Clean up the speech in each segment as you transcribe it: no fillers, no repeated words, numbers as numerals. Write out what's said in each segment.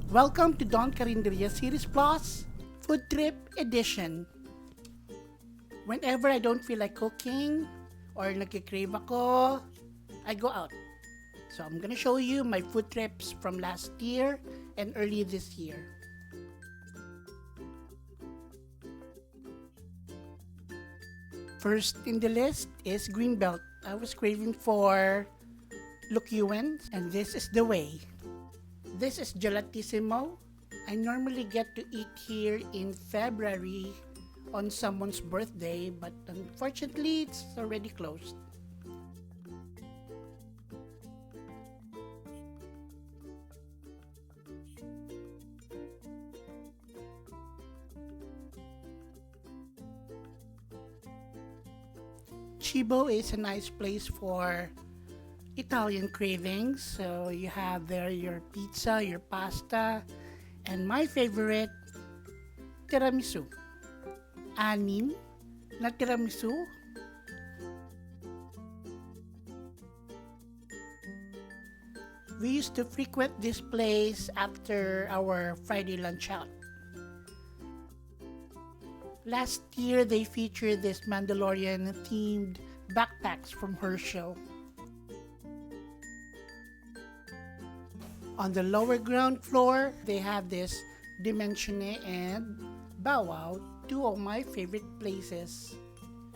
Welcome to DonCarinderiaSeries Plus Food Trip Edition. Whenever I don't feel like cooking or nagkikrave ako, I go out. So I'm gonna show you my food trips from last year and early this year. First in the list is Greenbelt. I was craving for Luk Yuen, and this is the way. This is Gelatissimo. I normally get to eat here in February on someone's birthday, but unfortunately it's already closed. Cibo is a nice place for Italian cravings. So you have there your pizza, your pasta, and my favorite, tiramisu. Anim na tiramisu. We used to frequent this place after our Friday lunch out. Last year, they featured this Mandalorian-themed backpacks from Herschel. On the lower ground floor, they have this Dimensione and Bow Wow, two of my favorite places.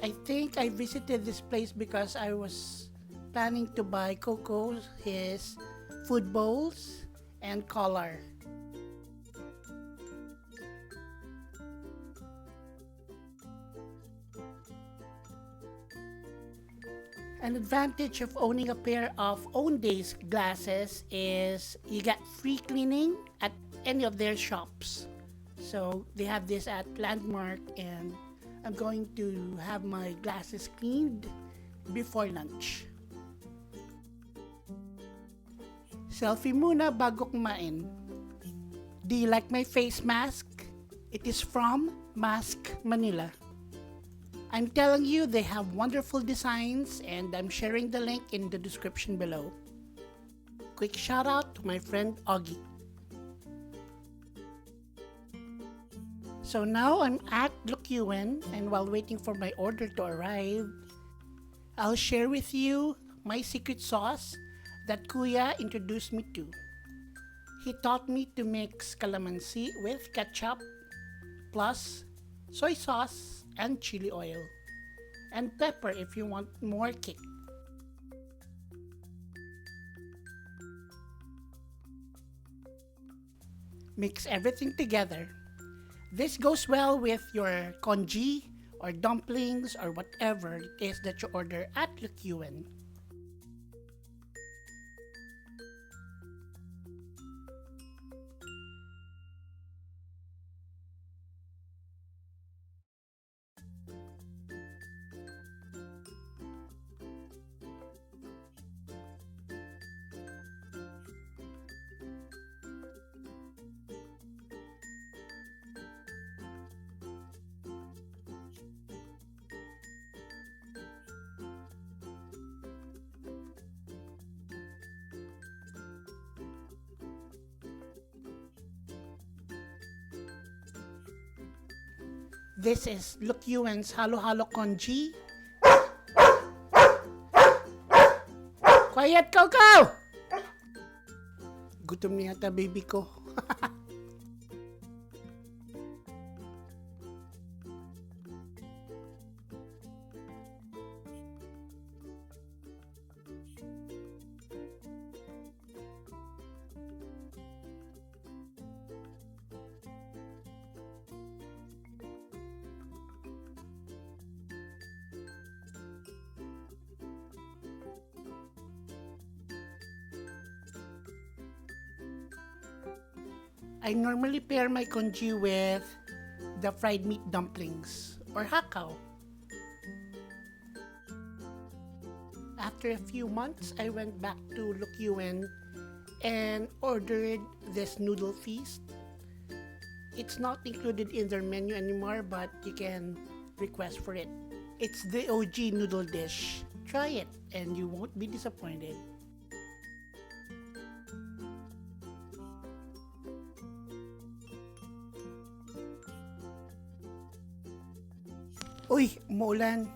I think I visited this place because I was planning to buy Coco his food bowls and collar. An advantage of owning a pair of Owndays glasses is you get free cleaning at any of their shops. So they have this at Landmark, and I'm going to have my glasses cleaned before lunch. Selfie muna bago kumain. Do you like my face mask? It is from Mask Manila. I'm telling you, they have wonderful designs, and I'm sharing the link in the description below. Quick shout out to my friend Augie. So now I'm at Luk Yuen, and while waiting for my order to arrive, I'll share with you my secret sauce that Kuya introduced me to. He taught me to mix calamansi with ketchup, plus soy sauce and chili oil, and pepper if you want more kick. Mix everything together. This goes well with your congee or dumplings or whatever it is that you order at Luk Yuen. This is Luk Yuen's halo-halo congee. Quiet, Coco! Gutom na yata baby ko. I normally pair my congee with the fried meat dumplings or hakaw. After a few months, I went back to Luk Yuen and ordered this noodle feast. It's not included in their menu anymore, but you can request for it. It's the OG noodle dish. Try it and you won't be disappointed. Uy, umuulan.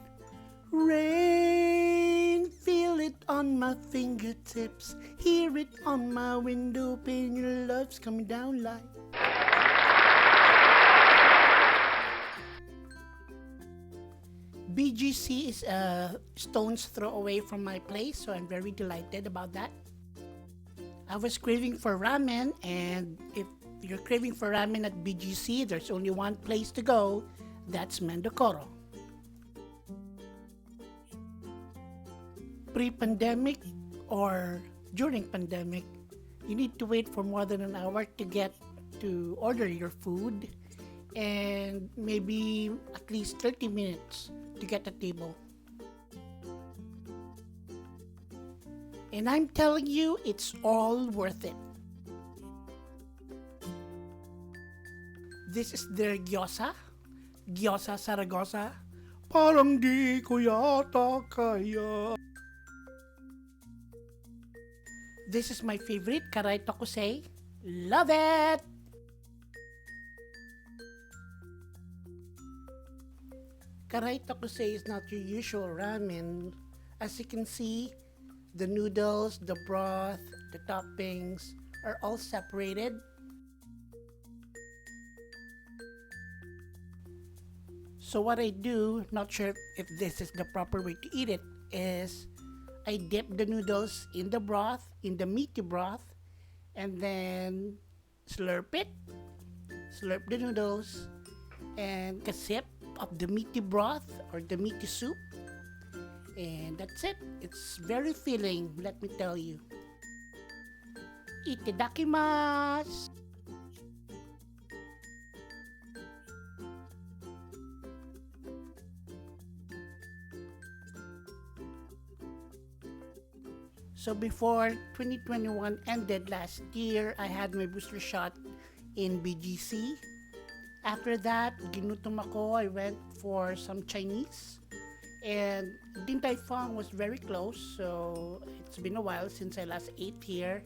Rain, feel it on my fingertips. Hear it on my window pane. Your love's coming down like. BGC is a stone's throw away from my place, so I'm very delighted about that. I was craving for ramen, and if you're craving for ramen at BGC, there's only one place to go. That's Mendokoro. Pre-pandemic or during pandemic, you need to wait for more than an hour to get to order your food, and maybe at least 30 minutes to get a table. And I'm telling you, it's all worth it. This is their gyoza, Gyoza Saragossa. Parang di ko yata kaya. This is my favorite, Karai Tokusei. Love it! Karai Tokusei is not your usual ramen. As you can see, the noodles, the broth, the toppings are all separated. So what I do, not sure if this is the proper way to eat it, is I dip the noodles in the broth, in the meaty broth, and then slurp it. Slurp the noodles and a sip of the meaty broth or the meaty soup. And that's it. It's very filling, let me tell you. Itadakimasu! So before 2021 ended last year, I had my booster shot in BGC. After that, ginutom ako. I went for some Chinese. And Din Tai Fung was very close, so it's been a while since I last ate here.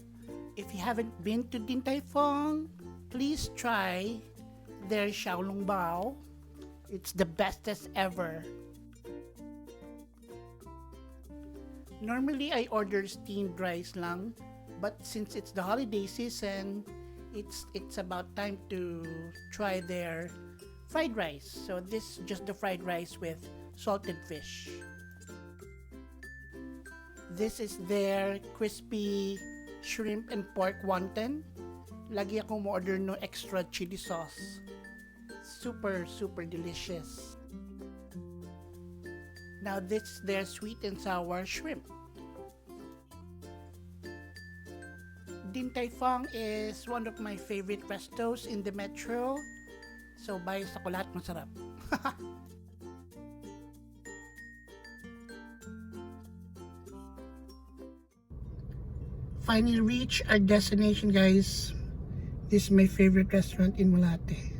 If you haven't been to Din Tai Fung, please try their Xiaolong Bao. It's the bestest ever. Normally, I order steamed rice lang, but since it's the holiday season, it's about time to try their fried rice. So this is just the fried rice with salted fish. This is their crispy shrimp and pork wonton. Lagi akong order no extra chili sauce. Super, super delicious. Now this is their sweet and sour shrimp. Din Tai Fung is one of my favorite restos in the metro. So bias ako, lahat masarap. Finally reached our destination, guys. This is my favorite restaurant in Malate.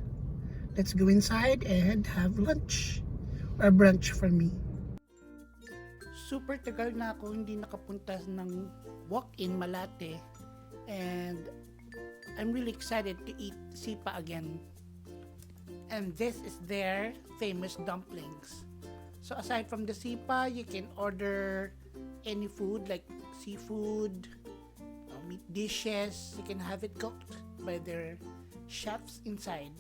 Let's go inside and have lunch. Or brunch for me. Super tagal na ako hindi nakapunta ng Wok Inn Malate, and I'm really excited to eat sipa again. And this is their famous dumplings. So aside from the sipa, you can order any food like seafood, meat dishes. You can have it cooked by their chefs inside.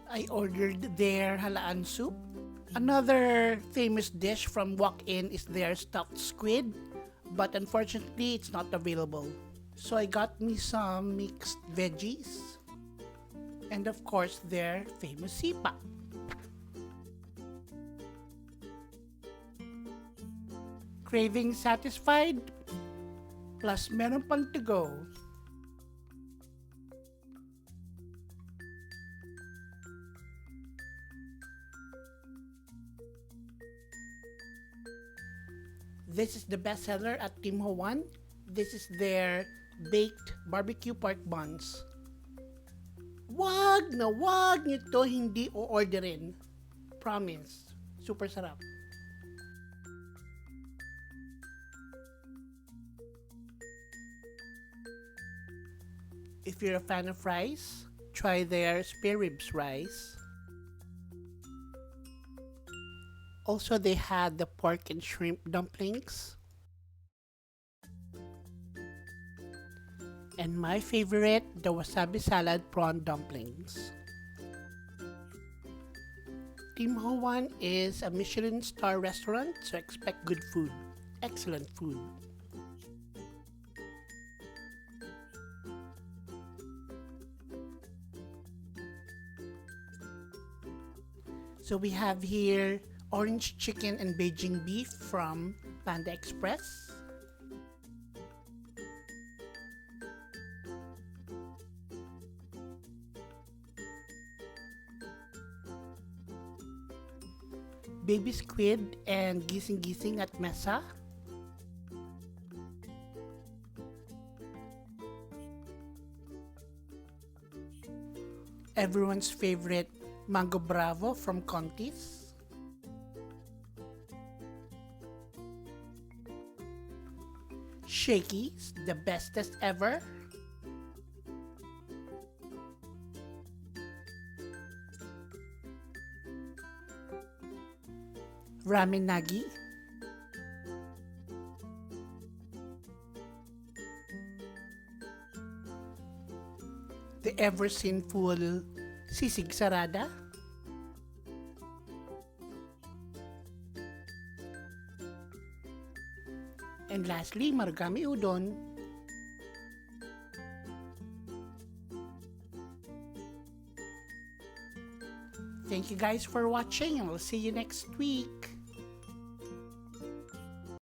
I ordered their halaan soup. Another famous dish from Wok Inn is their stuffed squid, but unfortunately it's not available. So I got me some mixed veggies, and of course their famous sipa. Craving satisfied? Plus meron pang to go. This is the bestseller at Team Ho Wan. This is their baked barbecue pork buns. Wag nyo to hindi o-orderin. Promise. Super sarap. If you're a fan of rice, try their spare ribs rice. Also, they had the pork and shrimp dumplings. And my favorite, the wasabi salad prawn dumplings. Team Ho Wan is a Michelin star restaurant, so expect good food. Excellent food. So we have here orange chicken and Beijing beef from Panda Express. Baby squid and gising-gising at Mesa. Everyone's favorite Mango Bravo from Conti's. Shakey's, the bestest ever. Ramen Nagi. The ever sinful Sisig Sarada. And lastly, Marugami Udon. Thank you guys for watching and we'll see you next week.